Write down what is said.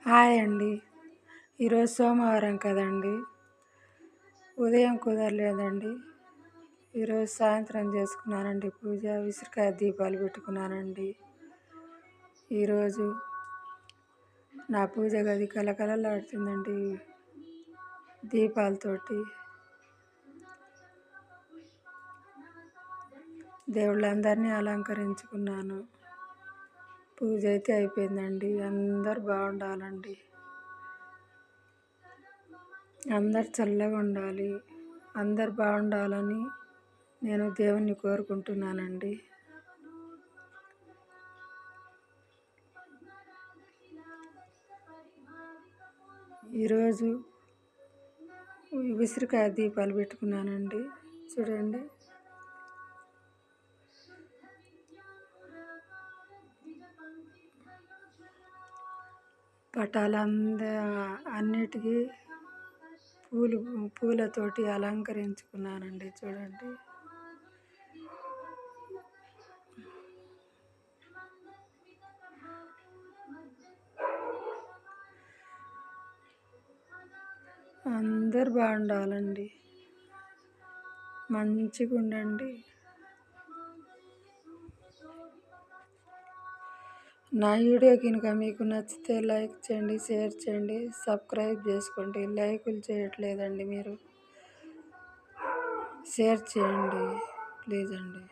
Hi అండి. ఈరోజు సోమవారం కదండి. ఉదయం కుదరలేదండి. ఈరోజు సాయంత్రం చేసుకున్నానండి పూజ. విసురుకాయ దీపాలు పెట్టుకున్నానండి. ఈరోజు నా పూజ గది కలకలలాడుతుందండి దీపాలతోటి. దేవుళ్ళందరినీ అలంకరించుకున్నాను. పూజ అయితే అయిపోయిందండి. అందరు బాగుండాలండి. అందరు చల్లగా ఉండాలి. అందరు బాగుండాలని నేను దేవుణ్ణి కోరుకుంటున్నానండి. ఈరోజు విసురుకాయ దీపాలు పెట్టుకున్నానండి. చూడండి. అన్నిటికీ పూలతోటి అలంకరించుకున్నానండి. చూడండి. అందరు బాగుండాలండి. మంచిగా ఉండండి. నా వీడియో కనుక మీకు నచ్చితే లైక్ చేయండి, షేర్ చేయండి, సబ్స్క్రైబ్ చేసుకోండి. లైకులు చేయట్లేదండి మీరు. షేర్ చేయండి ప్లీజ్ అండి.